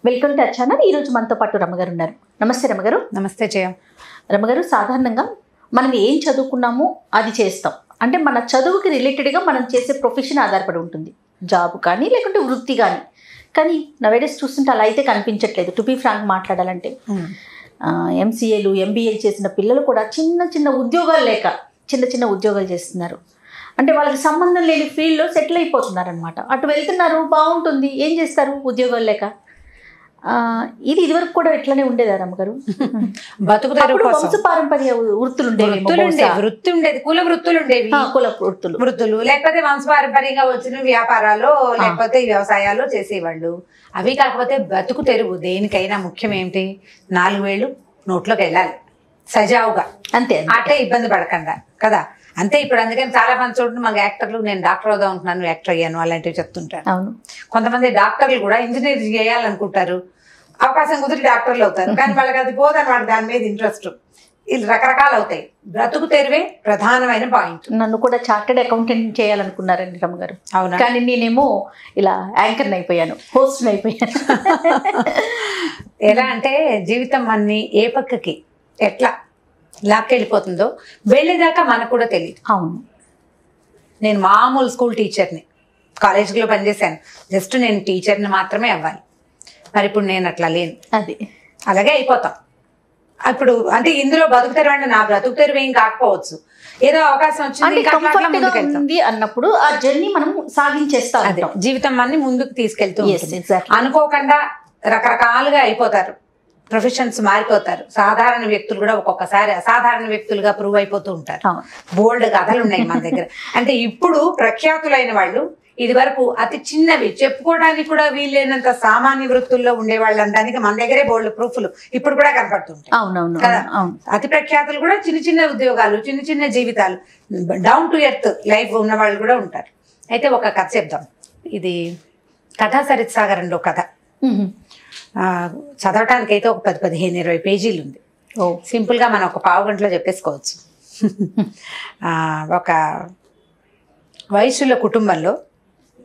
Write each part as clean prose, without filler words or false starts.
Welcome to our channel. ఈ రోజు మనతో పాటు రమగారు ఉన్నారు. నమస్తే రమగారు. నమస్తే జయ. రమగారు, సాధారణంగా మనం ఏం చదువుకున్నామో అది చేస్తాం. అంటే మన చదువుకి రిలేటెడ్గా మనం చేసే ప్రొఫెషన్ ఆధారపడి ఉంటుంది, జాబ్ కానీ లేకుంటే వృత్తి కానీ. కానీ నవేడేస్ చూస్తుంటే అలా అయితే కనిపించట్లేదు. టు బీ ఫ్రాంక్ మాట్లాడాలంటే ఎంసీఏలు ఎంబీఏలు చేసిన పిల్లలు కూడా చిన్న చిన్న ఉద్యోగాలు లేక చిన్న ఉద్యోగాలు చేస్తున్నారు. అంటే వాళ్ళకి సంబంధం లేని ఫీల్డ్లో సెటిల్ అయిపోతున్నారు అనమాట. అటు వెళ్తున్నారు, బాగుంటుంది, ఏం చేస్తారు ఉద్యోగాలు లేక. ఇదివరకు కూడా ఇట్లానే ఉండేదా రమ్మగారు? వంశపారంపర్య వృత్తులు ఉండేవి, వృత్తి ఉండేది, కుల వృత్తులు ఉండేవి, వృత్తులు లేకపోతే వంశపారంపర్యంగా వచ్చిన వ్యాపారాలు లేకపోతే వ్యవసాయాలు చేసేవాళ్ళు. అవి కాకపోతే బతుకు తెరువు దేనికైనా ముఖ్యం ఏమిటి? 4 వేళ్ళు నోట్లోకి వెళ్ళాలి సజావుగా, అంతే. అట్టే ఇబ్బంది పడకుండా కదా, అంతే. ఇప్పుడు అందుకని చాలా మంది చూడండి, మాకు యాక్టర్లు, నేను డాక్టర్ అవుదాం అనుకున్నాను, యాక్టర్ అయ్యాను అలాంటివి చెప్తుంటారు. అవును. కొంతమంది డాక్టర్లు కూడా ఇంజనీర్ చేయాలనుకుంటారు, అవకాశం కుదిరి డాక్టర్లు అవుతారు, కానీ వాళ్ళకి అది పోదన్నమాట, దాని మీద ఇంట్రెస్ట్. ఇది రకరకాలు అవుతాయి. బ్రతుకు తెరువే ప్రధానమైన పాయింట్. నన్ను కూడా చార్టెడ్ అకౌంటెంట్ చేయాలనుకున్నారండి రమ్మగారు. అవునా? కానీ నేనేమో ఇలా యాంకర్ని అయిపోయాను, హోస్ట్ని అయిపోయాను. ఎలా అంటే జీవితం అన్ని ఏ పక్కకి ఎట్లా లాక్కెళ్ళిపోతుందో వెళ్ళేదాకా మనకు కూడా తెలియదు. అవును. నేను మామూలు స్కూల్ టీచర్ని, కాలేజీలో పనిచేశాను, జస్ట్ నేను టీచర్ని మాత్రమే అవ్వాలి. మరి ఇప్పుడు నేను అట్లా లేను, అది అలాగే అయిపోతాం. అప్పుడు అంటే ఇందులో బతుకు తెరువు అంటే నా బ్రతుకు తెరువు ఏం కాకపోవచ్చు, ఏదో అవకాశం వచ్చింది అన్నప్పుడు ఆ జర్నీ మనం సాగించేస్తాం. అదే జీవితం అన్ని ముందుకు తీసుకెళ్తూ అనుకోకుండా రకరకాలుగా అయిపోతారు, ప్రొఫెషన్స్ మారిపోతారు. సాధారణ వ్యక్తులు కూడా ఒక్కొక్కసారి అసాధారణ వ్యక్తులుగా ప్రూవ్ అయిపోతూ ఉంటారు. బోల్డ్ కథలు ఉన్నాయి మన దగ్గర. అంటే ఇప్పుడు ప్రఖ్యాతులైన వాళ్ళు ఇది వరకు అతి చిన్నవి చెప్పుకోవడానికి కూడా వీలైనంత సామాన్య వృత్తుల్లో ఉండేవాళ్ళు అనడానికి మన దగ్గరే బోల్డ్ ప్రూఫ్లు ఇప్పుడు కూడా కనపడుతుంటాయి. అవునవును కదా. అతి ప్రఖ్యాతులు కూడా చిన్న ఉద్యోగాలు, చిన్న జీవితాలు, డౌన్ టు ఎర్త్ లైఫ్ ఉన్న వాళ్ళు కూడా ఉంటారు. అయితే ఒక కథ చెప్దాం. ఇది కథా సరిత్సాగరంలో కథ. చదవటానికి అయితే ఒక 10-15-20 పేజీలు ఉంది. సింపుల్గా మనం ఒక పావు గంటలో చెప్పేసుకోవచ్చు. ఒక వయసుల కుటుంబంలో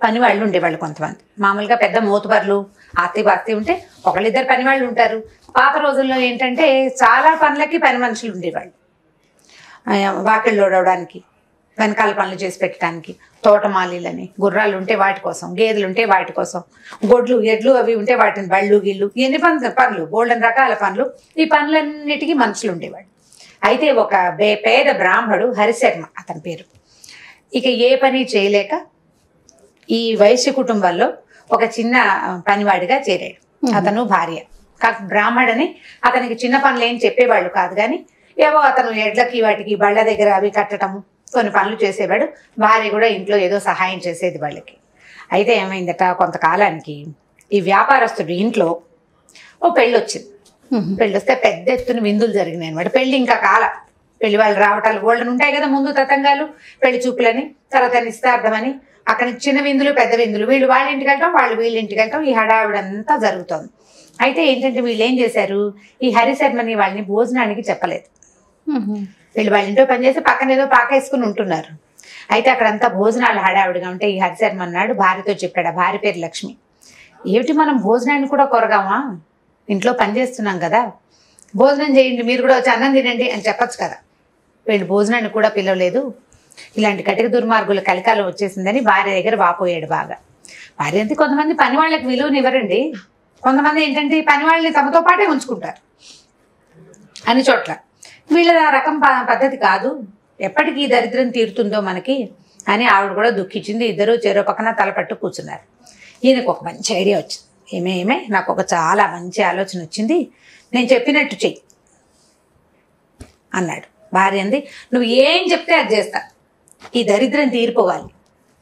పనివాళ్ళు ఉండేవాళ్ళు కొంతమంది. మామూలుగా పెద్ద మోతుబర్లు ఆస్తి ఉంటే ఒకళ్ళిద్దరు పనివాళ్ళు ఉంటారు. పాత రోజుల్లో ఏంటంటే చాలా పనులకి పని మనుషులు ఉండేవాళ్ళు. వాకిళ్ళు ఓడవడానికి, వెనకాల పనులు చేసి పెట్టడానికి, తోటమాలీలని, గుర్రాలు ఉంటే వాటి కోసం, గేదెలు ఉంటే వాటి కోసం, గొడ్లు ఎడ్లు అవి ఉంటే వాటిని బళ్ళు గిళ్ళు, ఎన్ని పనులు బోల్డెన్ రకాల పనులు. ఈ పనులన్నిటికీ మనుషులు ఉండేవాళ్ళు. అయితే ఒక పేద బ్రాహ్మడు హరిశర్మ అతని పేరు. ఇక ఏ పని చేయలేక ఈ వైశ్య కుటుంబంలో ఒక చిన్న పనివాడిగా చేరాడు. అతను భార్య బ్రాహ్మడని అతనికి చిన్న పనులు ఏం చెప్పేవాళ్ళు కాదు, కానీ ఏవో అతను ఎడ్లకి వాటికి బళ్ళ దగ్గర అవి కట్టడము కొన్ని పనులు చేసేవాడు. భార్య కూడా ఇంట్లో ఏదో సహాయం చేసేది వాళ్ళకి. అయితే ఏమైందట, కొంతకాలానికి ఈ వ్యాపారస్తుడు ఇంట్లో ఓ పెళ్ళి వచ్చింది. పెళ్ళి వస్తే పెద్ద ఎత్తున విందులు జరిగినాయి అనమాట. పెళ్ళి ఇంకా పెళ్లి వాళ్ళు రావటాలు గోల్డెన్ ఉంటాయి కదా, ముందు తతంగాలు, పెళ్లి చూపులని, తర్వాత నిశ్చితార్థమని, అక్కడ చిన్న విందులు పెద్ద విందులు, వీళ్ళు వాళ్ళ ఇంటికి వెళ్ళటం, వాళ్ళు వీళ్ళ ఇంటికి వెళ్ళటం, ఈ హడావిడంతా జరుగుతోంది. అయితే ఏంటంటే వీళ్ళు ఏం చేశారు, ఈ హరిశర్మని వాళ్ళని భోజనానికి చెప్పలేదు. వీళ్ళు వాళ్ళ ఇంట్లో పనిచేసి పక్కన ఏదో పాకేసుకుని ఉంటున్నారు. అయితే అక్కడంతా భోజనాలు హడావిడిగా ఉంటే ఈ హరిశర్మ అన్నాడు, భార్యతో చెప్పాడు, ఆ భార్య పేరు లక్ష్మి, ఏమిటి మనం భోజనాన్ని కూడా కొరగామా, ఇంట్లో పనిచేస్తున్నాం కదా, భోజనం చేయండి, మీరు కూడా వచ్చి అన్నం తినండి అని చెప్పచ్చు కదా. వీళ్ళు భోజనాన్ని కూడా పిలవలేదు. ఇలాంటి కటిక దుర్మార్గుల కలికాలం వచ్చేసిందని భార్య దగ్గర వాపోయాడు బాగా. భార్య అంటే కొంతమంది పని వాళ్ళకి విలువనివ్వరండి, కొంతమంది ఏంటంటే పని వాళ్ళని తమతో పాటే ఉంచుకుంటారు అన్ని చోట్ల. వీళ్ళ ఆ రకం పద్ధతి కాదు, ఎప్పటికీ దరిద్రం తీరుతుందో మనకి అని ఆవిడ కూడా దుఃఖించింది. ఇద్దరు చెరో పక్కన తలపట్టు కూర్చున్నారు. ఈయనకు ఒక మంచి ఐడియా వచ్చింది. ఏమే నాకు ఒక చాలా మంచి ఆలోచన వచ్చింది, నేను చెప్పినట్టు చెయ్యి అన్నాడు. భార్య అంది, నువ్వు ఏం చెప్తే అది చేస్తా, ఈ దరిద్రం తీరిపోవాలి,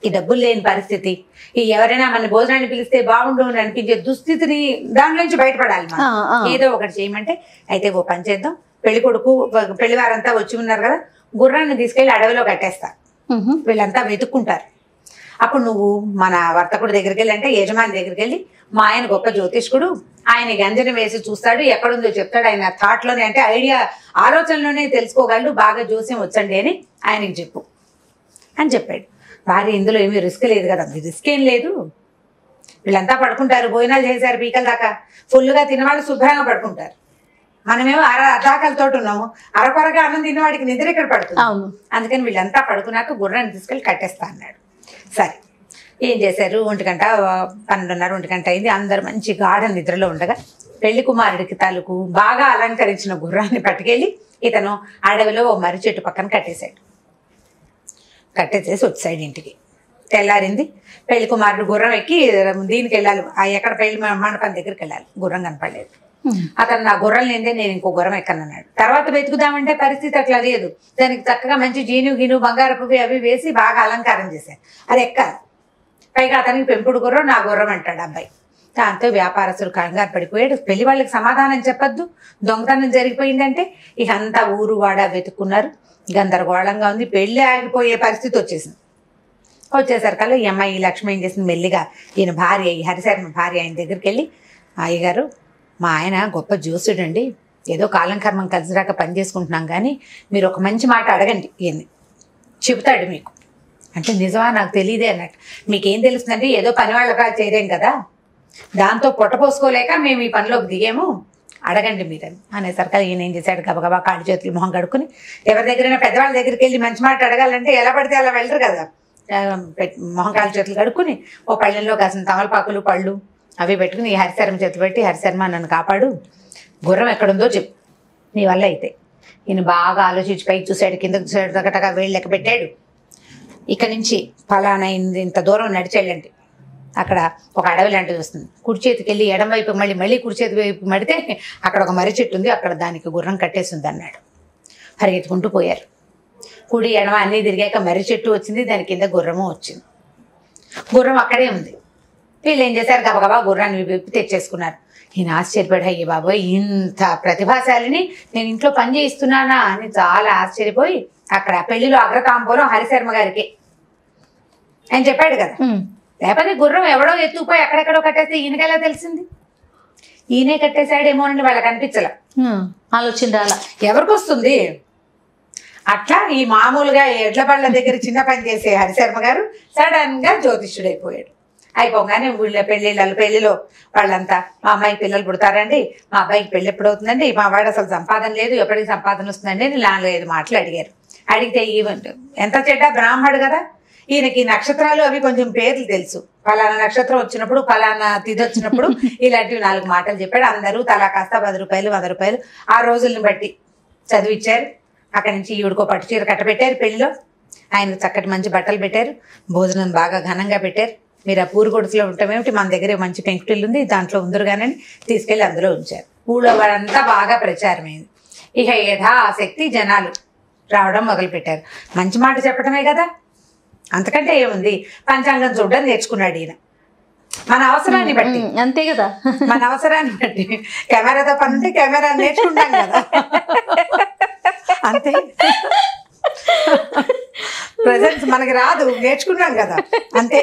ఈ డబ్బులు లేని పరిస్థితి, ఈ ఎవరైనా మన భోజనాన్ని పిలిస్తే బాగుండు అని అనిపించే దుస్థితిని దాంట్లో నుంచి బయటపడాలి, ఏదో ఒకటి చేయమంటే. అయితే ఓ పని చేద్దాం, పెళ్లి కొడుకు పెళ్లివారంతా వచ్చి ఉన్నారు కదా, గుర్రాన్ని తీసుకెళ్లి అడవిలో కట్టేస్తా, వీళ్ళంతా వెతుక్కుంటారు. అప్పుడు నువ్వు మన వర్తకుడు దగ్గరికి వెళ్ళి, అంటే యజమాని దగ్గరికి వెళ్ళి, మా ఆయన గొప్ప జ్యోతిష్కుడు, ఆయన గంజనం వేసి చూస్తాడు, ఎక్కడుందో చెప్తాడు, ఆయన థాట్లోనే అంటే ఐడియా ఆలోచనలోనే తెలుసుకోగలడు, బాగా జోస్యం వచ్చండి అని ఆయనకి చెప్పు అని చెప్పాడు. భార్య ఇందులో ఏమీ రిస్క్ లేదు కదా, రిస్క్ ఏం లేదు, వీళ్ళంతా పడుకుంటారు, భోజనాలు చేశారు పీకల దాకా, ఫుల్గా తినవాళ్ళు శుభ్రంగా పడుకుంటారు. మనమేమో అర్ధాకలతో ఉన్నాము, అరకొరగా అన్నం తినేవాడికి నిద్ర ఇక్కడ పడుతుంది. అందుకని వీళ్ళంతా పడుకున్నాక గుర్రాన్ని తీసుకెళ్ళి కట్టేస్తా అన్నాడు. సరే ఏం చేశారు, 1 గంట 12:30 1 గంట అయింది. అందరు మంచి గాఢ నిద్రలో ఉండగా పెళ్లి కుమారుడికి తాలూకు బాగా అలంకరించిన గుర్రాన్ని పట్టుకెళ్ళి ఇతను అడవిలో ఓ మర్రి చెట్టు పక్కన కట్టేశాడు. కట్టేసేసి వచ్చాడు ఇంటికి. తెల్లారింది. పెళ్లి కుమారుడు గుర్రం ఎక్కి దీనికి వెళ్ళాలి, ఎక్కడ పెళ్లి మండపం దగ్గరికి వెళ్ళాలి. గుర్రం కనపడలేదు. అతను నా గుర్రం లేదే నేను ఇంకో గుర్రం ఎక్కనన్నాడు. తర్వాత వెతుకుదామంటే పరిస్థితి అట్లా లేదు. దానికి చక్కగా మంచి జీను బంగారపు అవి వేసి బాగా అలంకారం చేశారు. అది ఎక్కాలి. పైగా అతనికి పెంపుడు గుర్రం, నా గుర్రం అంటాడు అబ్బాయి. దాంతో వ్యాపారస్తుడు కంగారు పడిపోయాడు. పెళ్లి వాళ్ళకి సమాధానం చెప్పద్దు, దొంగతనం జరిగిపోయిందంటే ఇక అంతా ఊరు వాడ వెతుక్కున్నారు. గందరగోళంగా ఉంది. పెళ్లి ఆగిపోయే పరిస్థితి వచ్చేసింది. వచ్చేసరికల్లా ఈ అమ్మాయి లక్ష్మి ఏం చేసింది, మెల్లిగా ఈయన భార్య, ఈ హరిశర్మ భార్య ఆయన దగ్గరికి వెళ్ళి, అయ్యగారు మా ఆయన గొప్ప జ్యోతిష్యుడండి, ఏదో కాలం కర్మం కలిసి రాక పని చేసుకుంటున్నాం, కానీ మీరు ఒక మంచి మాట అడగండి, ఈయన్ని చెబుతాడు మీకు. అంటే నిజమా, నాకు తెలియదే అన్నట్టు. మీకేం తెలుస్తుందంటే ఏదో పని వాళ్ళగా చేరాం కదా, దాంతో పొట్టపోసుకోలేక మేము ఈ పనిలోకి దిగాము, అడగండి మీరని అనేసరికి ఈయన ఏం చేశాడు, గబగబా కాళ్ళు చేతులు మొహం కడుక్కుని, ఎవరి దగ్గరైనా పెద్దవాళ్ళ దగ్గరికి వెళ్ళి మంచి మాట అడగాలంటే ఎలా పడితే అలా వెళ్ళరు కదా, మొహం కాళ్ళు చేతులు కడుక్కుని ఓ పళ్ళెంలో కాసిన తమలపాకులు పళ్ళు అవి పెట్టుకుని ఈ హరిశర్మ చేతులు పెట్టి, హరిశర్మ నన్ను కాపాడు, గుర్రం ఎక్కడుందో చెప్పు నీ వల్ల అయితే. ఈయన బాగా ఆలోచించి పైకి చూశాడు, కిందకు చూశాడు, తగటగా వేళ్ళు లెక్క పెట్టాడు. ఇక్కడి నుంచి ఫలానా ఇంత దూరం నడిచెళ్ళండి, అక్కడ ఒక అడవి లాంటిది వస్తుంది, కుడి చేతికి వెళ్ళి ఎడం వైపు మళ్ళీ కుడి చేతి వైపు మడితే అక్కడ ఒక మర్రి చెట్టు ఉంది, అక్కడ దానికి గుర్రం కట్టేసింది అన్నాడు. పరిగెత్తుకుంటూ పోయారు. కుడి ఎడమ అన్నీ తిరిగాక మర్రి చెట్టు వచ్చింది, దాని కింద గుర్రము వచ్చింది. గుర్రం అక్కడే ఉంది. వీళ్ళు ఏం చేశారు, గబగబా గుర్రాన్ని విప్పి తెచ్చేసుకున్నారు. ఈయన ఆశ్చర్యపడి, అయ్యే బాబోయ్ ఇంత ప్రతిభాశాలిని నేను ఇంట్లో పని చేయిస్తున్నానా అని చాలా ఆశ్చర్యపోయి, అక్కడ పెళ్లిలో అగ్రతాంబూలం హరిశర్మ గారికి ఆయన చెప్పాడు కదా, లేకపోతే గుర్రం ఎవడో ఎత్తుకుపోయి ఎక్కడెక్కడో కట్టేస్తే ఈయనకెలా తెలిసింది, ఈయనే కట్టేశాడేమోనని వాళ్ళకి అనిపించలే, ఆలోచన రాలా. ఎవరికి వస్తుంది అట్లా. ఈ మామూలుగా ఎడ్ల బళ్ళ దగ్గర చిన్న పని చేసే హరిశర్మ గారు సడన్ గా జ్యోతిష్యుడైపోయాడు. అయిపోగానే వీళ్ళ పెళ్లిలో వాళ్ళంతా, మా అమ్మాయికి పిల్లలు పుడతారండి, మా అబ్బాయికి పెళ్లి ఎప్పుడు అవుతుందండి, మా వాడు అసలు సంపాదన లేదు, ఎప్పటికి సంపాదన వస్తుందండి అని 4-5 మాటలు అడిగారు. అడిగితే ఎంత చెడ్డ బ్రాహ్మడు కదా, ఈయనకి నక్షత్రాలు అవి కొంచెం పేర్లు తెలుసు, ఫలానా నక్షత్రం వచ్చినప్పుడు ఫలానా తిథి వచ్చినప్పుడు ఇలాంటివి 4 మాటలు చెప్పాడు. అందరూ తలా కాస్త 10 రూపాయలు 100 రూపాయలు ఆ రోజులను బట్టి చదివిచ్చారు. అక్కడి నుంచి ఈవిడికో పట్టు చీర కట్టబెట్టారు. పెళ్లిలో ఆయన చక్కటి మంచి బట్టలు పెట్టారు, భోజనం బాగా ఘనంగా పెట్టారు. మీరు ఆ పూరు గొడుసులో ఉంటామేమిటి, మన దగ్గర మంచి పెంకుటిల్లు ఉంది, దాంట్లో ఉందరుగానని తీసుకెళ్లి అందులో ఉంచారు. ఊళ్ళో వాళ్ళంతా బాగా ప్రచారమైంది. ఇక యథాశక్తి జనాలు రావడం మొదలుపెట్టారు. మంచి మాట చెప్పడమే కదా, అంతకంటే ఏముంది. పంచాంగం చూడడం నేర్చుకున్నాడు ఈయన, మన అవసరాన్ని బట్టి. అంతే కదా, మన అవసరాన్ని బట్టి. కెమెరాతో పని ఉంటే కెమెరా నేర్చుకుంటాం కదా, అంతే. ప్రజెంట్స్ మనకి రాదు, నేర్చుకున్నాం కదా, అంతే.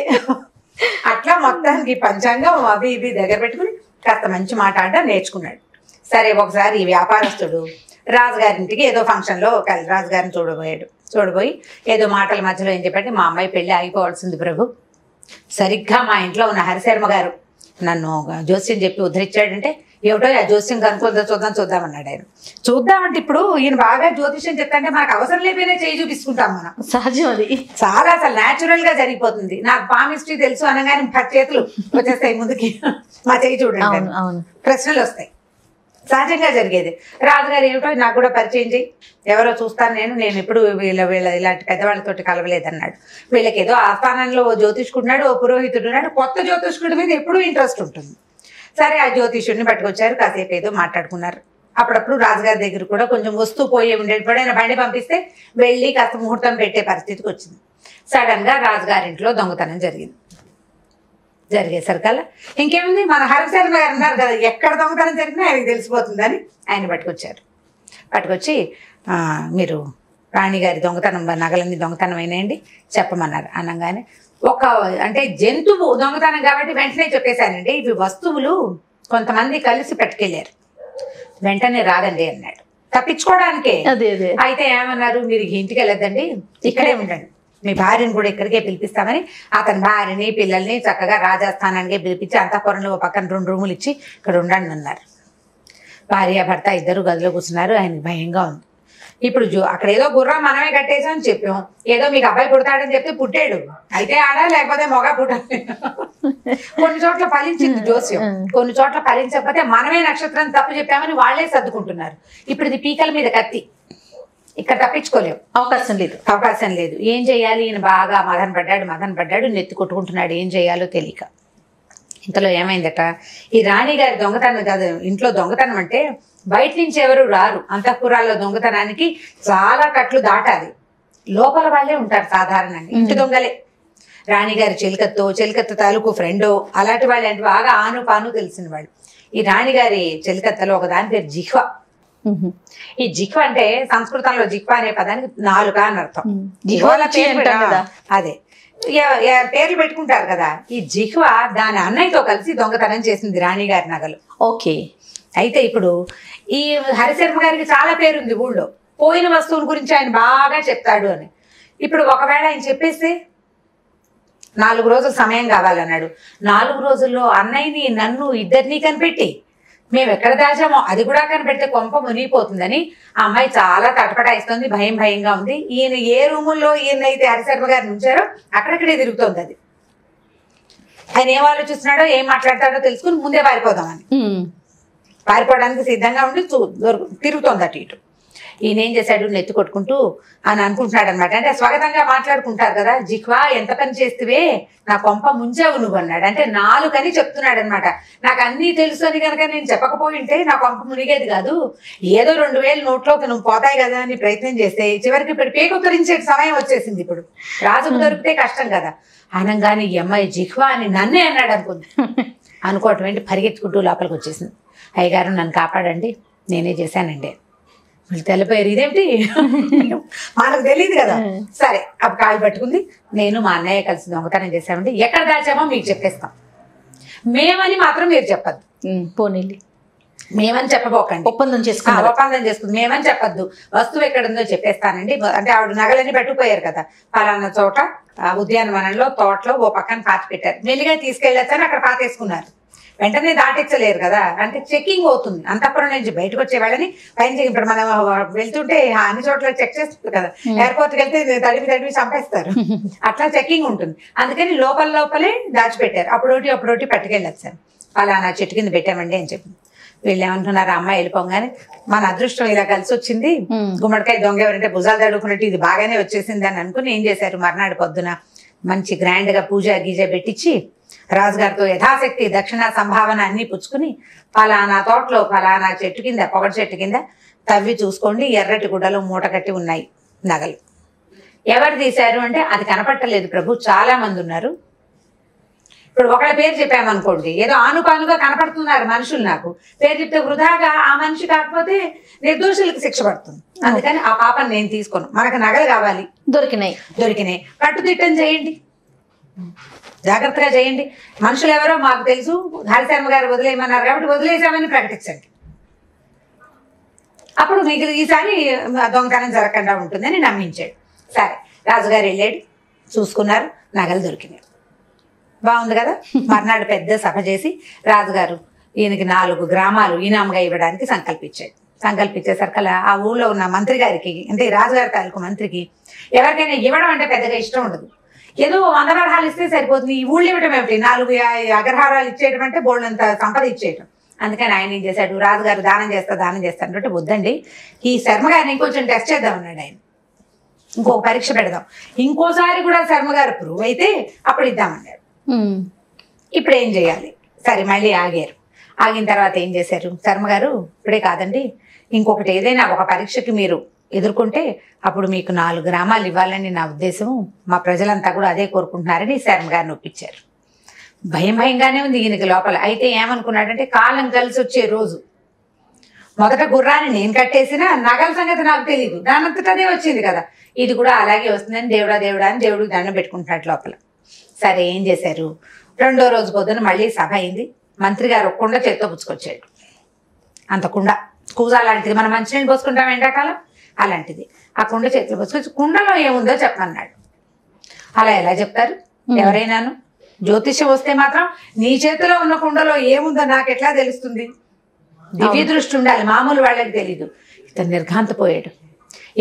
అట్లా మొత్తానికి పంచాంగం అవి ఇవి దగ్గర పెట్టుకుని కాస్త మంచి మాట ఆడ నేర్చుకున్నాడు. సరే ఒకసారి ఈ వ్యాపారస్తుడు రాజుగారింటికి ఏదో ఫంక్షన్లో రాజుగారిని చూడబోయి ఏదో మాటల మధ్యలో ఏం చెప్పంటే, మా అమ్మాయి పెళ్లి ఆగిపోవాల్సింది ప్రభు, సరిగ్గా మా ఇంట్లో ఉన్న హరిశర్మ గారు నన్ను జోస్యం చెప్పి ఉద్ధరించాడంటే, ఏమిటో ఆ జోస్యం కనుక్కుందో చూద్దామన్నాడు ఆయన. చూద్దామంటే ఇప్పుడు ఈయన బాగా జ్యోతిష్యం చెప్తాంటే మనకు అవసరం లేకపోయినా చేయి చూపించుకుంటాం మనం, సహజం అది. చాలా అసలు న్యాచురల్ గా జరిగిపోతుంది. నాకు పామిస్ట్రీ తెలుసు అనగానే 10 చేతులు వచ్చేస్తాయి ముందుకి, మా చేయి చూడండి, ప్రశ్నలు వస్తాయి, సహజంగా జరిగేది. రాజుగారు ఏమిటో నాకు కూడా పరిచయం చేయి, ఎవరో చూస్తాను నేను ఎప్పుడు వీళ్ళ ఇలాంటి పెద్దవాళ్ళతోటి కలవలేదన్నాడు. వీళ్ళకి ఏదో ఆస్థానంలో ఓ జ్యోతిష్కుడున్నాడు, ఓ పురోహితుడు ఉన్నాడు, కొత్త జ్యోతిష్కుడి మీద ఎప్పుడూ ఇంట్రెస్ట్ ఉంటుంది. సరే ఆ జ్యోతిష్యుడిని పట్టుకొచ్చారు, కాసేపు ఏదో మాట్లాడుకున్నారు. అప్పుడప్పుడు రాజుగారి దగ్గర కూడా కొంచెం వస్తూ పోయే ఉండేటప్పుడు ఆయన బండి పంపిస్తే వెళ్ళి కాస్త ముహూర్తం పెట్టే పరిస్థితికి వచ్చింది. సడన్ గా రాజుగారింట్లో దొంగతనం జరిగేసరికల్లా ఇంకేముంది, మన హరిశర్మ గారు అన్నారు కదా, ఎక్కడ దొంగతనం జరిగినా ఆయనకి తెలిసిపోతుందని ఆయన పట్టుకొచ్చి మీరు రాణిగారి నగలన్నీ దొంగతనం అయినాయండి చెప్పమన్నారు. అనగానే అంటే జంతువు దొంగతనం కాబట్టి వెంటనే చెప్పేశానండి, ఇవి వస్తువులు కొంతమంది కలిసి పట్టుకెళ్ళారు, వెంటనే రాదండి అన్నాడు, తప్పించుకోవడానికే. అయితే ఏమన్నారు, మీరు ఇంటికి వెళ్ళొద్దండి, ఇక్కడే ఉండండి, మీ భార్యను కూడా ఇక్కడికే పిలిపిస్తామని అతని భార్యని పిల్లల్ని చక్కగా రాజస్థానానికి పిలిపించి అంతఃపురంలో ఒక పక్కన 2 రూములు ఇచ్చి ఇక్కడ ఉండండి అన్నారు. భార్య భర్త ఇద్దరు గదిలో కూర్చున్నారు. ఆయనకి భయంగా ఉంది. ఇప్పుడు అక్కడ ఏదో గుర్రం మనమే కట్టేసామని చెప్పాం, ఏదో మీకు అబ్బాయి పుడతాడని చెప్తే పుట్టాడు, అయితే ఆడ లేకపోతే మొగ పుట్టాలి. కొన్ని చోట్ల ఫలించింది జోస్యం, కొన్ని చోట్ల ఫలించకపోతే మనమే నక్షత్రం తప్పు చెప్పామని వాళ్ళే సర్దుకుంటున్నారు. ఇప్పుడు ఇది పీకల మీద కత్తి, ఇక్కడ తప్పించుకోలేము, అవకాశం లేదు. ఏం చేయాలి? ఈయన బాగా మదన పడ్డాడు, నెత్తి కొట్టుకుంటున్నాడు, ఏం చేయాలో తెలియక. ఇంతలో ఏమైందట, ఈ రాణిగారి దొంగతనం కాదు, ఇంట్లో దొంగతనం అంటే బయట నుంచి ఎవరు రారు. అంతఃపురాల్లో దొంగతనానికి చాలా కట్లు దాటాలి, లోపల వాళ్ళే ఉంటారు సాధారణంగా, ఇంటి దొంగలే. రాణిగారి చెలికత్త తాలూకు ఫ్రెండో అలాంటి వాళ్ళు అంటే బాగా ఆను పాను తెలిసిన వాళ్ళు. ఈ రాణిగారి చెలికత్తలో ఒక దాని పేరు జిహ్వ. ఈ జిహ్వ అంటే సంస్కృతంలో జిహ్వ అనే పదానికి 4 అని అర్థం. అదే పేర్లు పెట్టుకుంటారు కదా. ఈ జిహ్వ దాని అన్నయ్యతో కలిసి దొంగతనం చేసింది రాణిగారి నగలు. ఓకే. అయితే ఇప్పుడు ఈ హరిశర్మ గారికి చాలా పేరుంది ఊళ్ళో, పోయిన వస్తువుల గురించి ఆయన బాగా చెప్తాడు అని. ఇప్పుడు ఒకవేళ ఆయన చెప్పేస్తే 4 రోజులు సమయం కావాలన్నాడు. 4 రోజుల్లో అన్నయ్యని నన్ను ఇద్దరినీ కనిపెట్టి మేము ఎక్కడ దాచామో అది కూడా కనిపెడితే కొంప మునిగిపోతుందని ఆ అమ్మాయి చాలా తటపటాయిస్తుంది, భయంగా ఉంది. ఈయన ఏ రూముల్లో ఈయనైతే హరిశర్మ గారిని ఉంచారో అక్కడక్కడే తిరుగుతోంది అది. ఆయన ఏం ఆలోచిస్తున్నాడో ఏం మాట్లాడతాడో తెలుసుకుని ముందే పారిపోదామని, పారిపోవడానికి సిద్ధంగా ఉండి తిరుగుతోంది అటు ఇటు. ఈయన ఏం చేశాడు, నెత్తి కొట్టుకుంటూ అని అనుకుంటున్నాడు అనమాట. అంటే స్వాగతంగా మాట్లాడుకుంటారు కదా, జిహ్వా ఎంత పని చేస్తువే, నా కొంప ముంచావు నువ్వు అన్నాడు. అంటే 4 అని చెప్తున్నాడు అనమాట. నాకు అన్నీ తెలుసు అని కనుక నేను చెప్పకపోయింటే నా కొంప మునిగేది కాదు, ఏదో 2000 నోట్లోకి నువ్వు పోతాయి కదా అని ప్రయత్నం చేస్తే చివరికి ఇప్పుడు పేకొత్తరించే సమయం వచ్చేసింది. ఇప్పుడు రాజుకు దొరికితే కష్టం కదా. అనగానే ఈ అమ్మాయి జిహ్వా అని నన్నే అన్నాడు అనుకుంది. అనుకోవటం ఏంటి, పరిగెత్తుకుంటూ లోపలికి వచ్చేసింది. అయ్యగారు నన్ను కాపాడండి, నేనే చేశానండి. వీళ్ళు తెల్లపోయారు, ఇదేమిటి మనకు తెలియదు కదా. సరే అప్పుడు కాలు పట్టుకుంది, నేను మా అన్నయ్య కలిసి దొంగతనం చేశామండి, ఎక్కడ దాచామో మీకు చెప్పేస్తాం, మేమని మాత్రం మీరు చెప్పద్దు. పోనీలి, మేమని చెప్పబోకండి, ఒప్పందం చేసుకుంది, మేమని చెప్పద్దు, వస్తువు ఎక్కడుందో చెప్పేస్తానండి. అంటే ఆవిడ నగలన్నీ పట్టుకుపోయారు కదా, పలానా చోట ఉద్యానవనంలో తోటలో ఓ పక్కన పాతి పెట్టారు, మెల్లిగా తీసుకెళ్ళొచ్చని అక్కడ పాతేసుకున్నారు. వెంటనే దాటించలేరు కదా, అంటే చెక్కింగ్ అవుతుంది. అంతఃపురం నుంచి బయటకు వచ్చే వాళ్ళని పైన ఇప్పుడు మనం వెళ్తుంటే అన్ని చోట్ల చెక్ చేస్తుంది కదా, ఎయిర్పోర్ట్కి వెళ్తే తడిపి చంపేస్తారు, అట్లా చెక్కింగ్ ఉంటుంది. అందుకని లోపలే దాచిపెట్టారు. అప్పుడోటి పట్టుకెళ్ళొచ్చారు. పలానా చెట్టు కింద పెట్టామండి అని చెప్పి. వీళ్ళు ఏమంటున్నారు, అమ్మాయి వెళ్ళిపోగానే మన అదృష్టం ఇలా కలిసి వచ్చింది, గుమ్మడికాయ దొంగ ఎవరంటే భుజాలు తడుకున్నట్టు ఇది బాగానే వచ్చేసింది అని అనుకుని ఏం చేశారు, మర్నాడు పొద్దున మంచి గ్రాండ్ గా పూజ గీజ పెట్టించి రాజుగారితో యథాశక్తి దక్షిణ సంభావన అన్ని పుచ్చుకుని ఫలానా తోటలో ఫలానా చెట్టు కింద పొగటి చెట్టు కింద తవ్వి చూసుకోండి, ఎర్రటి గుడ్డలో మూట కట్టి ఉన్నాయి నగలు. ఎవరు తీశారు అంటే అది కనపట్టలేదు ప్రభు, చాలా మంది ఉన్నారు. ఇప్పుడు ఒకళ్ళ పేరు చెప్పామనుకోండి, ఏదో ఆనుపానుగా కనపడుతున్నారు మనుషులు, నాకు పేరు చెప్తే వృధాగా ఆ మనిషి కాకపోతే నిర్దోషులకు శిక్ష పడుతుంది. అందుకని ఆ పాపను నేను తీసుకోను, మనకు నగలు కావాలి, దొరికినాయి కట్టుదిట్టం చేయండి, జాగ్రత్తగా చేయండి. మనుషులు ఎవరో మాకు తెలుసు, హరిశర్మ గారు వదిలేయమన్నారు కాబట్టి వదిలేసామని ప్రకటించండి, అప్పుడు మీకు ఈసారి దొంగతనం జరగకుండా ఉంటుందని నమ్మించాడు. సరే రాజుగారు వెళ్ళాడు, చూసుకున్నారు, నగలు దొరికినాయి, బాగుంది కదా. మర్నాడు పెద్ద సభ చేసి రాజుగారు ఈయనకి 4 గ్రామాలు ఈనాముగా ఇవ్వడానికి సంకల్పించేసరికల్లా ఆ ఊళ్ళో ఉన్న మంత్రి గారికి, అంటే రాజుగారి తాలూకు మంత్రికి ఎవరికైనా ఇవ్వడం అంటే పెద్దగా ఇష్టం ఉండదు. ఏదో 100 వరహాలు ఇస్తే సరిపోతుంది, ఈ ఊళ్ళు ఇవ్వటం ఏమిటి, 4 అగ్రహారాలు ఇచ్చేయడం అంటే బోళ్ళంత సంపద ఇచ్చేయటం. అందుకని ఆయన ఏం చేశాడు, రాజుగారు దానం చేస్తా అంటే వద్దండి, ఈ శర్మ గారిని ఇంకొంచెం టెస్ట్ చేద్దాం అన్నాడు ఆయన, ఇంకొక పరీక్ష పెడదాం, ఇంకోసారి కూడా శర్మ గారు ప్రూవ్ అయితే అప్పుడు ఇద్దామన్నాడు. ఇప్పుడు ఏం చేయాలి, సరే మళ్ళీ ఆగిన తర్వాత ఏం చేశారు, శర్మ గారు ఇప్పుడే కాదండి, ఇంకొకటి ఏదైనా ఒక పరీక్షకి మీరు ఎదుర్కొంటే అప్పుడు మీకు 4 గ్రామాలు ఇవ్వాలని నా ఉద్దేశం, మా ప్రజలంతా కూడా అదే కోరుకుంటున్నారని శర్మ గారిని ఒప్పించారు. భయంగానే ఉంది ఈయనకి లోపల. అయితే ఏమనుకున్నాడంటే కాలం కలిసి వచ్చే రోజు, మొదట గుర్రాన్ని నేను కట్టేసినా నగల సంగతి నాకు తెలియదు, దానంతటదే వచ్చింది కదా, ఇది కూడా అలాగే వస్తుందని దేవుడా అని దేవుడికి దండం పెట్టుకుంటున్నాడు లోపల. సరే ఏం చేశారు, 2వ రోజు పొద్దున మళ్ళీ సభ అయింది. మంత్రి గారు ఒక కుండ చేత్తో పుచ్చుకొచ్చాడు, అంత కుండ కూజా లాంటిది, మనం మంచినీళ్ళు పోసుకుంటాం ఎండాకాలం అలాంటిది. ఆ కుండ చేతిలో పోసుకొచ్చి కుండలో ఏముందో చెప్పమన్నాడు. అలా ఎలా చెప్తారు ఎవరైనాను? జ్యోతిష్యం వస్తే మాత్రం నీ చేతిలో ఉన్న కుండలో ఏముందో నాకు ఎట్లా తెలుస్తుంది? దివ్య దృష్టి ఉండాలి, మామూలు వాళ్ళకి తెలీదు. ఇతను నిర్ఘాంతపోయాడు.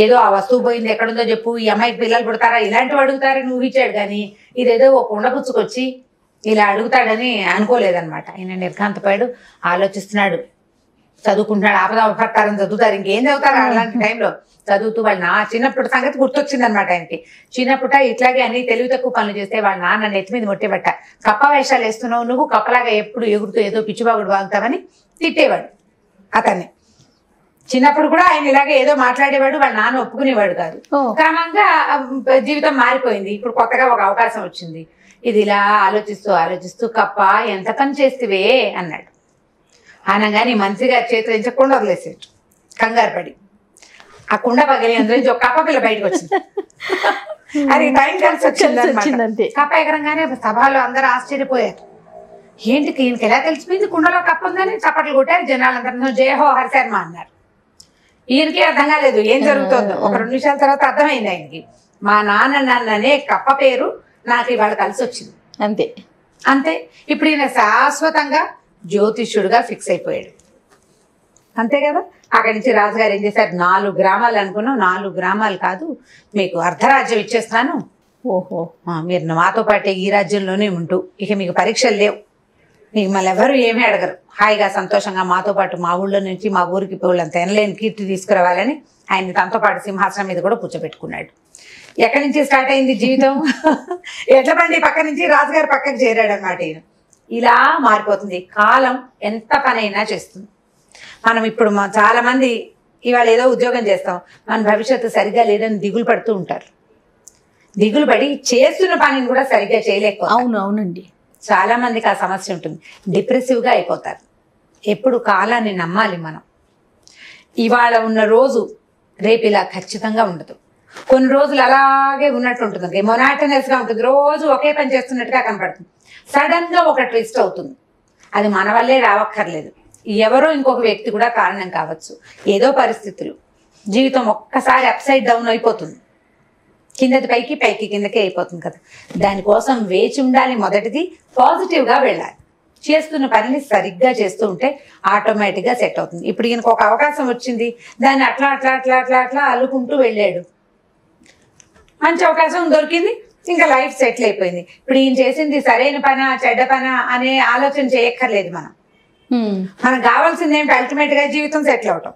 ఏదో ఆ వస్తువు పోయింది ఎక్కడుందో చెప్పు, ఈ అమ్మాయికి పిల్లలు పుడతారా ఇలాంటివి అడుగుతారని ఊహించాడు, కానీ ఇదేదో ఒక కుండ పుచ్చుకొచ్చి ఇలా అడుగుతాడని అనుకోలేదన్నమాట. ఆయన నిర్ఘాంతపోయాడు, ఆలోచిస్తున్నాడు, చదువుకుంటున్నాడు. ఆపదాపకారం చదువుతారు, ఇంకేం చదువుతారు అలాంటి టైంలో. చదువుతూ వాళ్ళ నా చిన్నప్పుడు సంగతి గుర్తొచ్చింది అనమాట ఆయనకి. చిన్నప్పుట ఇట్లాగే అన్ని తెలివి తక్కువ పనులు చేస్తే వాళ్ళ నాన్న నెత్తి మీద మొట్టేబట్ట, కప్ప వేషాలు వేస్తున్నావు నువ్వు, కప్పలాగా ఎప్పుడు ఎగురుతూ ఏదో పిచ్చిబాగుడు బాగుతావని తిట్టేవాడు అతన్ని. చిన్నప్పుడు కూడా ఆయన ఇలాగే ఏదో మాట్లాడేవాడు, వాళ్ళ నాన్న ఒప్పుకునేవాడు కాదు. క్రమంగా జీవితం మారిపోయింది. ఇప్పుడు కొత్తగా ఒక అవకాశం వచ్చింది. ఇది ఇలా ఆలోచిస్తూ ఆలోచిస్తూ కప్ప ఎంత పని చేస్తేవే అన్నాడు. అనగానే మంత్రి గారి చేతులు నుంచి కుండ వదిలేసాడు కంగారు పడి. ఆ కుండ పగిలి అందులో నుంచి ఒక కప్ప పిల్ల బయటకు వచ్చింది. అది టైం కలిసి వచ్చింది. కప్ప ఎగరంగానే సభలో అందరూ ఆశ్చర్యపోయారు. ఏంటి ఈయనకి ఎలా తెలిసిపోయింది కుండలో కప్ప ఉందని? చప్పట్లు కొట్టారు జనాలందరూ. జయహో హరిశర్మ అన్నారు. ఈయనకి అర్థం కాలేదు ఏం జరుగుతుందో. ఒక 2 నిమిషాల తర్వాత అర్థమైంది ఆయనకి. మా నాన్ననే కప్ప పేరు నాకు ఇవాళ కలిసి వచ్చింది. అంతే అంతే. ఇప్పుడు ఈయన శాశ్వతంగా జ్యోతిష్యుడుగా ఫిక్స్ అయిపోయాడు. అంతే కదా. అక్కడి నుంచి రాజుగారు ఏం చేశారు, 4 గ్రామాలు అనుకున్నాం, 4 గ్రామాలు కాదు మీకు అర్ధరాజ్యం ఇచ్చేస్తాను. ఓహో, మీరు మాతో పాటే ఈ రాజ్యంలోనే ఉంటూ ఇక మీకు పరీక్షలు లేవు, మిమ్మల్ని ఎవరు ఏమీ అడగరు, హాయిగా సంతోషంగా మాతో పాటు మా ఊళ్ళో నుంచి మా ఊరికి పోళ్ళంత ఎనలేని కీర్తి తీసుకురావాలని ఆయన తనతో పాటు సింహాసనం మీద కూడా కూర్చోబెట్టుకున్నాడు. ఎక్కడి నుంచి స్టార్ట్ అయింది జీవితం? ఎట్ల బండి పక్క నుంచి రాజుగారి పక్కకు చేరాడు అనమాట. ఈయన ఇలా మారిపోతుంది. కాలం ఎంత పనైనా చేస్తుంది. మనం ఇప్పుడు చాలా మంది ఇవాళ ఏదో ఉద్యోగం చేస్తాం, మన భవిష్యత్తు సరిగ్గా లేదని దిగులు పడుతూ ఉంటారు. దిగులు పడి చేస్తున్న పనిని కూడా సరిగ్గా చేయలేకపోతారు. అవునండి, చాలా మందికి ఆ సమస్య ఉంటుంది. డిప్రెసివ్గా అయిపోతారు. ఎప్పుడు కాలాన్ని నమ్మాలి మనం. ఇవాళ ఉన్న రోజు రేపు ఇలా ఖచ్చితంగా ఉండదు. కొన్ని రోజులు అలాగే ఉన్నట్టు ఉంటుంది, మొనాటనస్గా ఉంటుంది, రోజు ఒకే పని చేస్తున్నట్టుగా కనపడుతుంది. సడన్గా ఒక ట్విస్ట్ అవుతుంది. అది మన వల్లే రావక్కర్లేదు, ఎవరో ఇంకొక వ్యక్తి కూడా కారణం కావచ్చు. ఏదో పరిస్థితులు, జీవితం ఒక్కసారి అప్సైడ్ డౌన్ అయిపోతుంది. కిందది పైకి, పైకి కిందకే అయిపోతుంది కదా. దానికోసం వేచి ఉండాలి. మొదటిది పాజిటివ్గా వెళ్ళాలి. చేస్తున్న పనిని సరిగ్గా చేస్తూ ఉంటే ఆటోమేటిక్గా సెట్ అవుతుంది. ఇప్పుడు ఈయనకు ఒక అవకాశం వచ్చింది, దాన్ని అట్లా అట్లా అట్లా అట్లా అట్లా అల్లుకుంటూ వెళ్ళాడు. మంచి అవకాశం దొరికింది, ఇంకా లైఫ్ సెటిల్ అయిపోయింది. ఇప్పుడు ఈయన చేసింది సరైన పనా చెడ్డ పనా అనే ఆలోచన చేయక్కర్లేదు. మనకు కావాల్సింది ఏంటి? అల్టిమేట్ గా జీవితం సెటిల్ అవటం.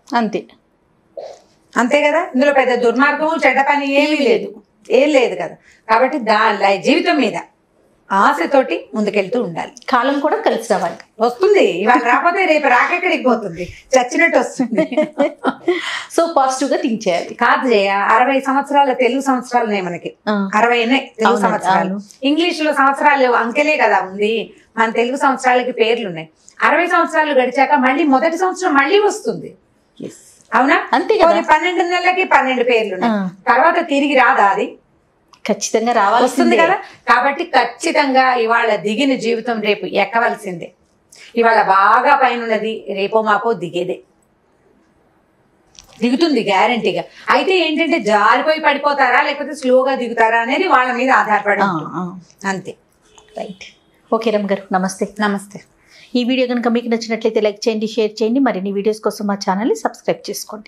అంతే కదా. ఇందులో పెద్ద దుర్మార్గము చెడ్డ పని ఏం లేదు కదా. కాబట్టి జీవితం మీద ఆశతోటి ముందుకెళ్తూ ఉండాలి. కాలం కూడా కలిసి రావాలి. వస్తుంది, ఇవాళ రాకపోతే రేపు రాకెక్కడికి పోతుంది, చచ్చినట్టు వస్తుంది. సో పాజిటివ్ గా థింక్ చేయాలి. కాదు జయ, 60 సంవత్సరాల తెలుగు సంవత్సరాలు ఉన్నాయి మనకి. 60 తెలుగు సంవత్సరాలు. ఇంగ్లీష్ లో సంవత్సరాలు అంకెలే కదా ఉంది, మన తెలుగు సంవత్సరాలకి పేర్లు ఉన్నాయి. 60 సంవత్సరాలు గడిచాక మళ్ళీ మొదటి సంవత్సరం మళ్ళీ వస్తుంది. అవునా? అంతే. 12 నెలలకి 12 పేర్లు ఉన్నాయి. తర్వాత తిరిగి రాదా? అది ఖచ్చితంగా రావాల్సింది కదా. కాబట్టి ఖచ్చితంగా ఇవాళ దిగిన జీవితం రేపు ఎక్కవలసిందే. ఇవాళ బాగా పైన ఉన్నది రేపో మాపో దిగుతుంది గ్యారంటీగా. అయితే ఏంటంటే జారిపోయి పడిపోతారా లేకపోతే స్లోగా దిగుతారా అనేది వాళ్ళ మీద ఆధారపడి అంతే. రైట్. ఓకే రమ్య గారు, నమస్తే. నమస్తే. ఈ వీడియో కనుక మీకు నచ్చినట్లయితే లైక్ చేయండి, షేర్ చేయండి. మరిన్ని వీడియోస్ కోసం మా ఛానల్ని సబ్స్క్రైబ్ చేసుకోండి.